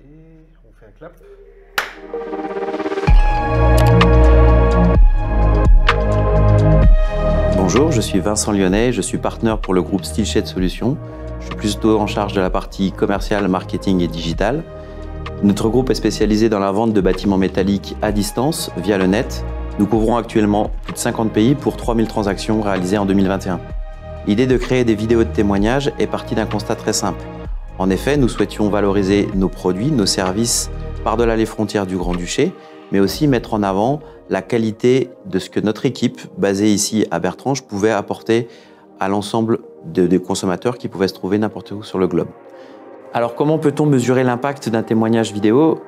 on fait un clap. Bonjour, je suis Vincent Lyonnais, je suis partenaire pour le groupe SteelShed Solutions. Je suis plutôt en charge de la partie commerciale, marketing et digital. Notre groupe est spécialisé dans la vente de bâtiments métalliques à distance, via le net. Nous couvrons actuellement plus de 50 pays pour 3000 transactions réalisées en 2021. L'idée de créer des vidéos de témoignages est partie d'un constat très simple. En effet, nous souhaitions valoriser nos produits, nos services par-delà les frontières du Grand-Duché, mais aussi mettre en avant la qualité de ce que notre équipe, basée ici à Bertrange, pouvait apporter à l'ensemble des consommateurs qui pouvaient se trouver n'importe où sur le globe. Alors comment peut-on mesurer l'impact d'un témoignage vidéo?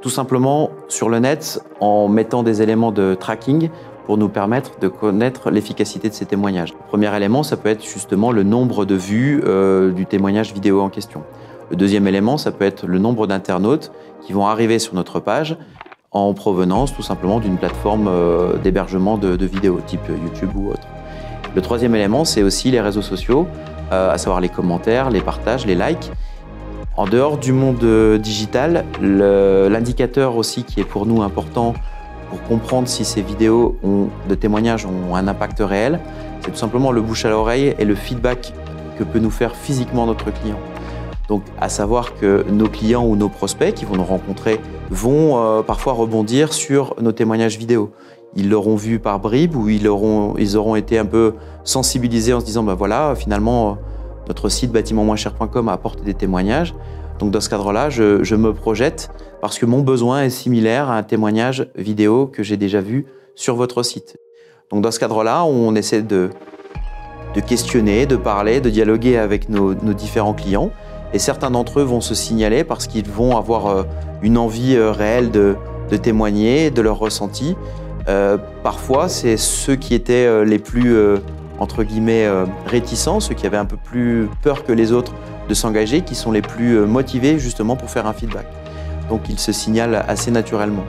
Tout simplement sur le net, en mettant des éléments de tracking pour nous permettre de connaître l'efficacité de ces témoignages. Le premier élément, ça peut être justement le nombre de vues du témoignage vidéo en question. Le deuxième élément, ça peut être le nombre d'internautes qui vont arriver sur notre page en provenance tout simplement d'une plateforme d'hébergement de vidéos, type YouTube ou autre. Le troisième élément, c'est aussi les réseaux sociaux, à savoir les commentaires, les partages, les likes. En dehors du monde digital, l'indicateur aussi qui est pour nous important pour comprendre si ces vidéos de témoignages ont un impact réel, c'est tout simplement le bouche à l'oreille et le feedback que peut nous faire physiquement notre client. Donc, à savoir que nos clients ou nos prospects qui vont nous rencontrer vont parfois rebondir sur nos témoignages vidéo. Ils l'auront vu par bribes ou ils auront été un peu sensibilisés en se disant ben voilà, finalement, notre site batimentmoincher.com apporte des témoignages. Donc dans ce cadre-là, je me projette parce que mon besoin est similaire à un témoignage vidéo que j'ai déjà vu sur votre site. Donc dans ce cadre-là, on essaie de questionner, de parler, de dialoguer avec nos différents clients. Et certains d'entre eux vont se signaler parce qu'ils vont avoir une envie réelle de témoigner de leur ressenti. Parfois, c'est ceux qui étaient les plus entre guillemets réticents, ceux qui avaient un peu plus peur que les autres de s'engager, qui sont les plus motivés justement pour faire un feedback. Donc ils se signalent assez naturellement.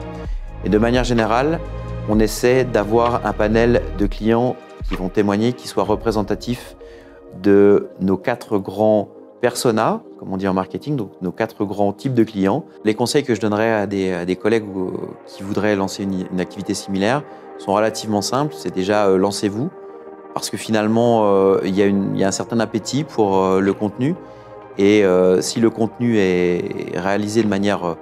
Et de manière générale, on essaie d'avoir un panel de clients qui vont témoigner, qui soit représentatif de nos 4 grands personas, comme on dit en marketing, donc nos 4 grands types de clients. Les conseils que je donnerais à des collègues qui voudraient lancer une activité similaire sont relativement simples. C'est déjà lancez-vous, parce que finalement, il y a un certain appétit pour le contenu. Et si le contenu est réalisé de manière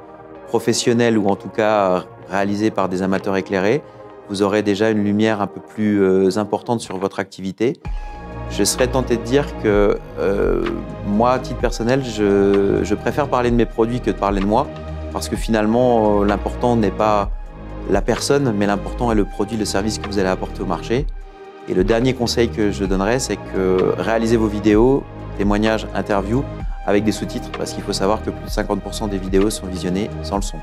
professionnelle ou en tout cas réalisé par des amateurs éclairés, vous aurez déjà une lumière un peu plus importante sur votre activité. Je serais tenté de dire que moi, à titre personnel, je préfère parler de mes produits que de parler de moi, parce que finalement, l'important n'est pas la personne, mais l'important est le produit, le service que vous allez apporter au marché. Et le dernier conseil que je donnerais, c'est que réalisez vos vidéos, témoignages, interviews avec des sous-titres, parce qu'il faut savoir que plus de 50% des vidéos sont visionnées sans le son.